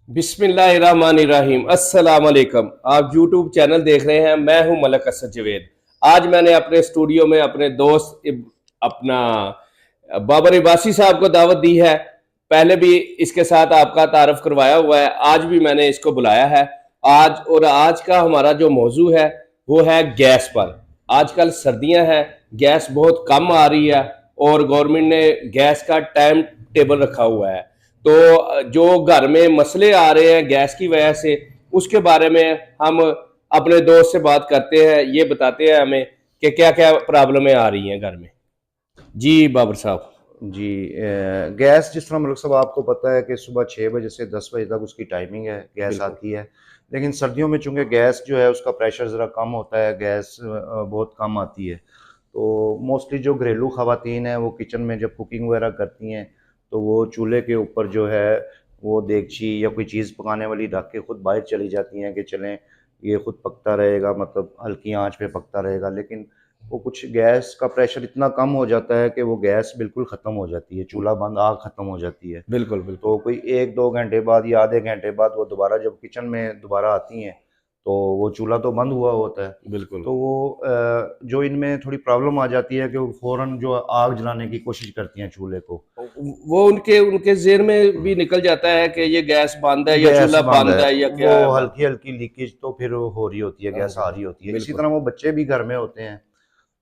बिस्मिल्लाहिर्रहमानिर्रहीम। अस्सलाम वालेकुम। आप यूट्यूब चैनल देख रहे हैं। मैं हूं मलक असद जवेद। आज मैंने अपने स्टूडियो में अपने दोस्त अपना बाबर इबासी साहब को दावत दी है। पहले भी इसके साथ आपका तारफ करवाया हुआ है, आज भी मैंने इसको बुलाया है। आज का हमारा जो मौजू है वो है गैस पर। आजकल सर्दियां हैं, गैस बहुत कम आ रही है और गवर्नमेंट ने गैस का टाइम टेबल रखा हुआ है। तो जो घर में मसले आ रहे हैं गैस की वजह से, उसके बारे में हम अपने दोस्त से बात करते हैं। ये बताते हैं हमें कि क्या क्या प्रॉब्लमें आ रही हैं घर में। जी बाबर साहब। जी गैस जिस तरह मलिक साहब आपको पता है कि सुबह 6 बजे से 10 बजे तक उसकी टाइमिंग है, गैस बिल्कुल। आती है। लेकिन सर्दियों में चूंकि गैस जो है उसका प्रेशर ज़रा कम होता है, गैस बहुत कम आती है। तो मोस्टली जो घरेलू ख़वातीन हैं वो किचन में जब कुकिंग वगैरह करती हैं तो वो चूल्हे के ऊपर जो है वो देगची या कोई चीज़ पकाने वाली रख के ख़ुद बाहर चली जाती हैं कि चलें ये ख़ुद पकता रहेगा, मतलब हल्की आंच पे पकता रहेगा। लेकिन वो कुछ गैस का प्रेशर इतना कम हो जाता है कि वो गैस बिल्कुल ख़त्म हो जाती है, चूल्हा बंद, आग ख़त्म हो जाती है। बिल्कुल बिल्कुल। तो कोई 1-2 घंटे बाद या आधे घंटे बाद वो दोबारा जब किचन में दोबारा आती हैं तो वो चूल्हा तो बंद हुआ होता है। बिल्कुल। तो वो जो इनमें थोड़ी प्रॉब्लम आ जाती है कि वो फ़ौरन जो आग जलाने की कोशिश करती हैं चूल्हे को। वो उनके उनके जेर में भी निकल जाता है कि ये गैस बंद है या गैस चूल्हा बंद बंद है, है या वो क्या है बंद। हल्की हल्की लीकेज तो फिर हो रही होती है, हाँ गैस जी आ हाँ रही होती जी, है। इसी बिल्कुल। तरह वो बच्चे भी घर में होते हैं।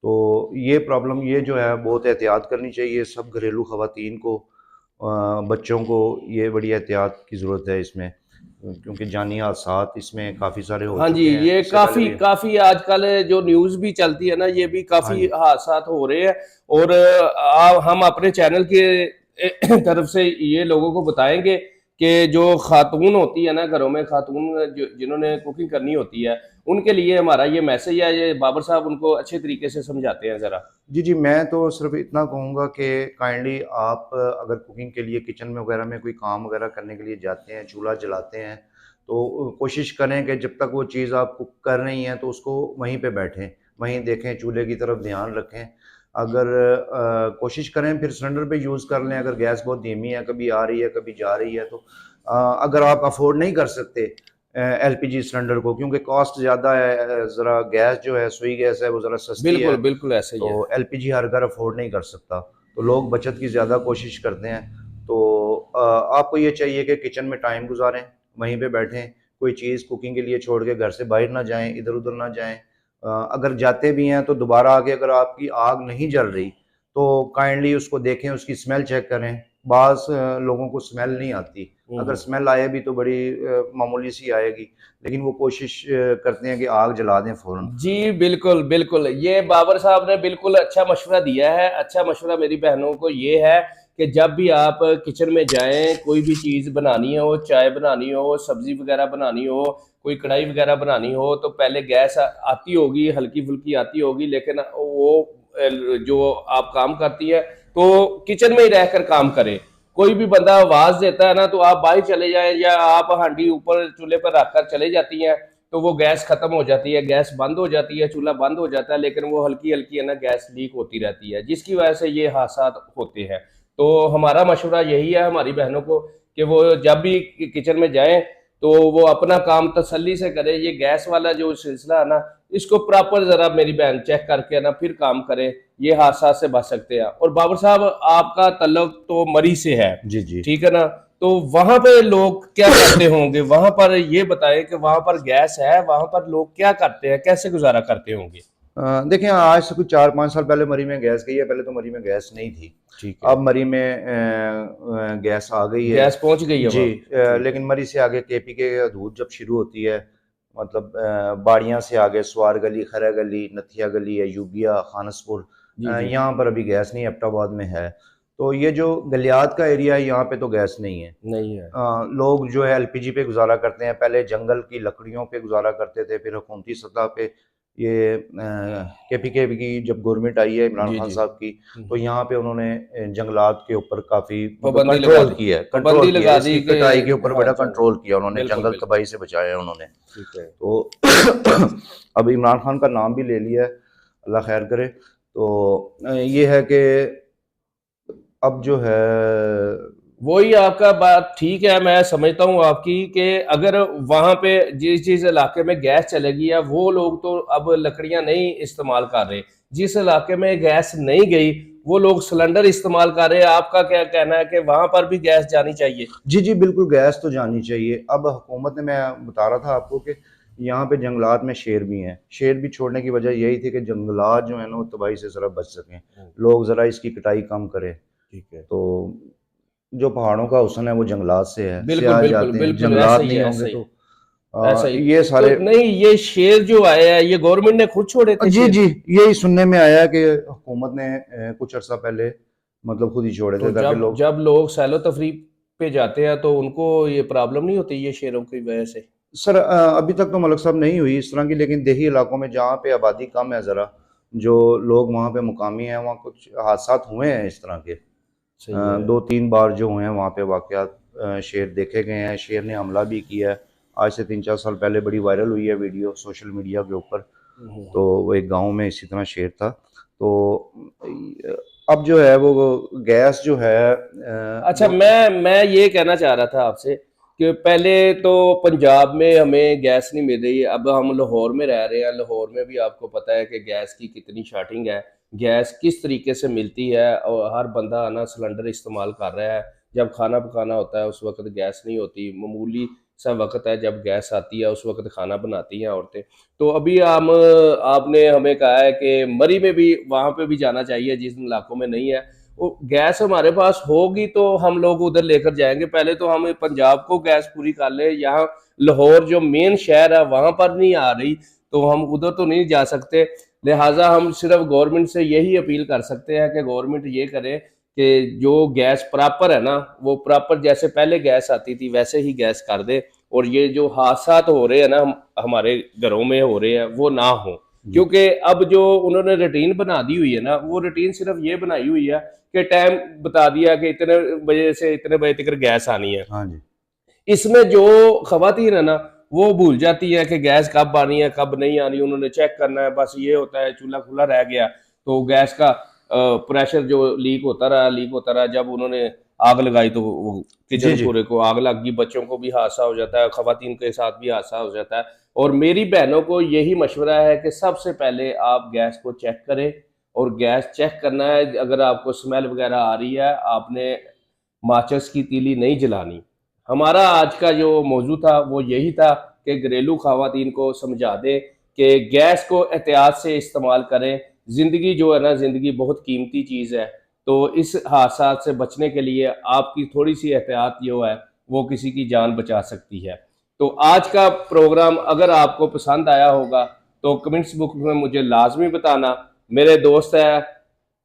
तो ये प्रॉब्लम ये जो है बहुत एहतियात करनी चाहिए सब घरेलू ख़वातीन को, बच्चों को। ये बड़ी एहतियात की ज़रूरत है इसमें, क्योंकि जानी हादसात इसमें काफ़ी सारे हो हाँ जी, चुके हैं, ये इससे पहले काफी भी। काफी आजकल जो न्यूज भी चलती है ना, ये भी हाँ काफी जी। हादसात हो रहे हैं। और हम अपने चैनल के तरफ से ये लोगों को बताएंगे कि जो खातून होती है ना घरों में, खातून जिन्होंने कुकिंग करनी होती है, उनके लिए हमारा ये मैसेज है। ये बाबर साहब उनको अच्छे तरीके से समझाते हैं जरा। जी, जी, मैं तो सिर्फ़ इतना कहूँगा कि काइंडली आप अगर कुकिंग के लिए किचन में वगैरह में कोई काम वगैरह करने के लिए जाते हैं, चूल्हा जलाते हैं, तो कोशिश करें कि जब तक वो चीज़ आप कुक कर रही हैं तो उसको वहीं पे बैठें, वहीं देखें, चूल्हे की तरफ ध्यान रखें। अगर कोशिश करें फिर सिलेंडर पे यूज़ कर लें, अगर गैस बहुत धीमी है, कभी आ रही है, कभी जा रही है तो अगर आप अफ़ोर्ड नहीं कर सकते एलपीजी सिलेंडर को, क्योंकि कॉस्ट ज़्यादा है, ज़रा गैस जो है, सुई गैस है, वो ज़रा सस्ती है। बिल्कुल बिल्कुल ऐसे ही तो है। एलपीजी हर घर अफोर्ड नहीं कर सकता, तो लोग बचत की ज़्यादा कोशिश करते हैं। तो आपको ये चाहिए कि किचन में टाइम गुजारें, वहीं पे बैठें, कोई चीज़ कुकिंग के लिए छोड़ के घर से बाहर ना जाएं, इधर उधर ना जाएं। अगर जाते भी हैं तो दोबारा आके अगर आपकी आग नहीं जल रही तो काइंडली उसको देखें, उसकी स्मेल चेक करें। बाज़ लोगों को स्मेल नहीं आती, अगर हम्म। स्मेल आए भी तो बड़ी मामूली सी आएगी, लेकिन वो कोशिश करते हैं कि आग जला दें फ़ौरन। जी बिल्कुल बिल्कुल, ये बाबर साहब ने बिल्कुल अच्छा मशवरा दिया है। अच्छा मशवरा मेरी बहनों को ये है कि जब भी आप किचन में जाएं, कोई भी चीज़ बनानी हो, चाय बनानी हो, सब्जी वगैरह बनानी हो, कोई कढ़ाई वगैरह बनानी हो, तो पहले गैस आती होगी, हल्की फुल्की आती होगी, लेकिन वो जो आप काम करती है तो किचन में ही रहकर काम करें। कोई भी बंदा आवाज देता है ना, तो आप बाहर चले जाएं या आप हांडी ऊपर चूल्हे पर रखकर चले जाती हैं, तो वो गैस खत्म हो जाती है, गैस बंद हो जाती है, चूल्हा बंद हो जाता है, लेकिन वो हल्की हल्की है ना गैस लीक होती रहती है, जिसकी वजह से ये हादसा होते हैं। तो हमारा मशवरा यही है हमारी बहनों को कि वो जब भी किचन में जाएं तो वो अपना काम तसल्ली से करें। ये गैस वाला जो सिलसिला है ना, इसको प्रॉपर जरा मेरी बहन चेक करके ना फिर काम करें, ये हादसा से बच सकते हैं। और बाबर साहब, आपका तल्लुक तो मरी से है, जी, जी। ठीक है ना? तो वहां पे लोग क्या करते होंगे? वहां पर ये बताएं कि वहां पर गैस है, वहां पर लोग क्या करते हैं, कैसे गुजारा करते होंगे? देखिए, आज से कुछ 4-5 साल पहले मरी में गैस गई है, पहले तो मरी में गैस नहीं थी। ठीक है। अब मरी में गैस आ गई है। गैस पहुंच गई है जी, वहां। ठीक है। लेकिन मरी से आगे केपी के हदूद जब शुरू होती है, मतलब बाड़ियाँ से आगे स्वार गली, खैरा गली, नथिया गली, अयूबिया, खानसपुर, जी जी। यहाँ पर अभी गैस नहीं, एबटाबाद में है। तो ये जो गलियात का एरिया है, यहाँ पे तो गैस नहीं है। नहीं है। लोग जो है एलपीजी पे गुजारा करते हैं, पहले जंगल की लकड़ियों पे गुजारा करते थे, फिर हुकूमती सतह पे ये केपीके की जब गवर्नमेंट आई है इमरान जी खान जी। साहब की, तो यहाँ पे उन्होंने जंगलात के ऊपर काफ़ी मतलब पाबंदी लगा दी। कंट्रोल पाबंदी किया है, लगा दी इसकी कि कटाई के ऊपर हाँ बड़ा जंग। कंट्रोल किया उन्होंने, बिल्कुल जंगल बिल्कुल। तबाही से बचाया उन्होंने। ठीक है। तो अब इमरान खान का नाम भी ले लिया है, अल्लाह खैर करे। तो ये है कि अब जो है वही आपका बात ठीक है, मैं समझता हूँ आपकी कि अगर वहां पे जिस इलाके में गैस चलेगी या वो लोग तो अब लकड़ियां नहीं इस्तेमाल कर रहे, जिस इलाके में गैस नहीं गई वो लोग सिलेंडर इस्तेमाल कर रहे हैं। आपका क्या कहना है कि वहां पर भी गैस जानी चाहिए? जी जी बिल्कुल, गैस तो जानी चाहिए। अब हुकूमत ने, मैं बता रहा था आपको कि यहाँ पे जंगलात में शेर भी हैं। शेर भी छोड़ने की वजह यही थी कि जंगलात जो है ना वो तबाही से ज़रा बच सकें, लोग ज़रा इसकी कटाई कम करें। ठीक है। तो जो पहाड़ों का हुस्न है वो जंगलात से है, बिल्कुल सियाह बिल्कुल जाते हैं, बिल्कुल, ऐसा जंगलात ही नहीं है, होंगे ऐसा ही तो ऐसा ही। ये तो सारे। नहीं, ये शेर जो आए हैं ये गवर्नमेंट ने खुद छोड़े थे जी शेर? जी, यही सुनने में आया कि हुकूमत ने कुछ अर्सा पहले मतलब खुद ही छोड़े तो थे ताकि जब लोग। जब लोग सैलो तफरी पे जाते हैं तो उनको ये प्रॉब्लम नहीं होती ये शेरों की वजह से? सर अभी तक तो मलक साहब नहीं हुई इस तरह की, लेकिन देही इलाकों में जहाँ पे आबादी कम है ज़रा, जो लोग वहाँ पे मुकामी हैं, वहाँ कुछ हादसात हुए हैं इस तरह के। सही है। 2-3 बार जो हुए हैं वहाँ पे वाक़यात, शेर देखे गए हैं, शेर ने हमला भी किया है। आज से 3-4 साल पहले बड़ी वायरल हुई है वीडियो सोशल मीडिया के ऊपर। तो वो एक गांव में इसी तरह शेर था। तो अब जो है वो गैस जो है अच्छा, मैं ये कहना चाह रहा था आपसे कि पहले तो पंजाब में हमें गैस नहीं मिल रही, अब हम लाहौर में रह रहे हैं, लाहौर में भी आपको पता है कि गैस की कितनी शार्टिंग है, गैस किस तरीके से मिलती है और हर बंदा आना सिलेंडर इस्तेमाल कर रहा है। जब खाना पकाना होता है उस वक्त गैस नहीं होती, मामूली सा वक्त है जब गैस आती है उस वक्त खाना बनाती हैं औरतें। तो अभी हम आपने हमें कहा है कि मरी में भी वहां पे भी जाना चाहिए जिस इलाकों में नहीं है, वो गैस हमारे पास होगी तो हम लोग उधर लेकर जाएंगे। पहले तो हम पंजाब को गैस पूरी कर ले, यहाँ लाहौर जो मेन शहर है वहां पर नहीं आ रही तो हम उधर तो नहीं जा सकते। लिहाजा हम सिर्फ गवर्नमेंट से यही अपील कर सकते हैं कि गवर्नमेंट ये करे कि जो गैस प्रॉपर है ना वो प्रॉपर जैसे पहले गैस आती थी वैसे ही गैस कर दे, और ये जो हादसात हो रहे हैं ना हमारे घरों में हो रहे हैं वो ना हो। जी क्योंकि अब जो उन्होंने रूटीन बना दी हुई है ना वो रूटीन सिर्फ ये बनाई हुई है कि टाइम बता दिया कि इतने बजे से इतने बजे तक गैस आनी है। हाँ जी इसमें जो खवातीन है ना वो भूल जाती है कि गैस कब आनी है कब नहीं आनी, उन्होंने चेक करना है, बस ये होता है चूल्हा खुला रह गया तो गैस का प्रेशर जो लीक होता रहा, जब उन्होंने आग लगाई तो वो जी किचन जी। पूरे को आग लग गई, बच्चों को भी हादसा हो जाता है, खवातीन के साथ भी हादसा हो जाता है। और मेरी बहनों को यही मशवरा है कि सबसे पहले आप गैस को चेक करें, और गैस चेक करना है अगर आपको स्मेल वगैरह आ रही है आपने माचिस की तीली नहीं जलानी। हमारा आज का जो मौजू था वो यही था कि घरेलू खवातीन को समझा दें कि गैस को एहतियात से इस्तेमाल करें। ज़िंदगी जो है ना, ज़िंदगी बहुत कीमती चीज़ है, तो इस हादसा से बचने के लिए आपकी थोड़ी सी एहतियात जो है वो किसी की जान बचा सकती है। तो आज का प्रोग्राम अगर आपको पसंद आया होगा तो कमेंट्स बुक में मुझे लाजमी बताना। मेरे दोस्त है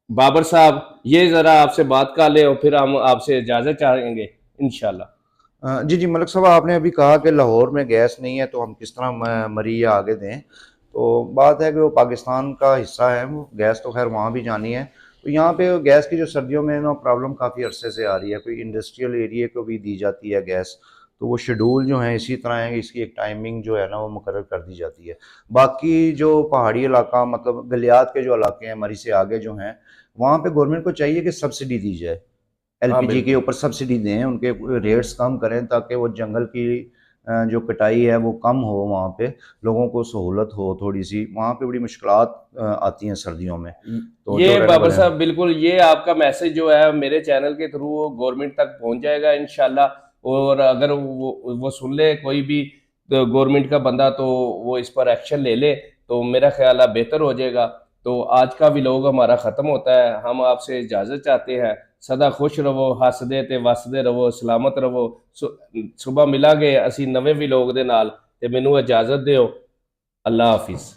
बाबर साहब, ये ज़रा आपसे बात कर ले और फिर हम आपसे इजाज़त चाहेंगे इंशाल्लाह। जी जी, मलिक साहब आपने अभी कहा कि लाहौर में गैस नहीं है तो हम किस तरह मरी या आगे दें। तो बात है कि वो पाकिस्तान का हिस्सा है, वो गैस तो खैर वहाँ भी जानी है। तो यहाँ पे गैस की जो सर्दियों में ना प्रॉब्लम काफ़ी अरसे से आ रही है, कोई इंडस्ट्रियल एरिया को भी दी जाती है गैस। तो वो शेड्यूल जो है इसी तरह है कि इसकी एक टाइमिंग जो है ना वो मुकर्रर कर दी जाती है। बाकी जो पहाड़ी इलाका मतलब गलियात के जो इलाके हैं मरी से आगे जो हैं, वहाँ पे गवर्नमेंट को चाहिए कि सब्सिडी दी जाए, हाँ एलपीजी के बिल्कुल। ऊपर सब्सिडी दें, उनके रेट्स कम करें ताकि वो जंगल की जो कटाई है वो कम हो, वहाँ पे लोगों को सहूलत हो थोड़ी सी। वहाँ पे बड़ी मुश्किलात आती हैं सर्दियों में, तो जो ये रहने बाबर वाले हैं। साहब बिल्कुल, ये आपका मैसेज जो है मेरे चैनल के थ्रू गवर्नमेंट तक पहुंच जाएगा इंशाल्लाह। और अगर वो सुन ले कोई भी तो गवर्नमेंट का बंदा तो वो इस पर एक्शन ले ले तो मेरा ख्याल है बेहतर हो जाएगा। तो आज का व्लॉग हमारा ख़त्म होता है, हम आपसे इजाज़त चाहते हैं। सदा खुश रहो, हसदे ते वसदे रहो, सलामत रहो। सुबह मिलांगे असी नवे व्लॉग दे नाल, ते मैनू इजाज़त दिओ। अल्लाह हाफिज़।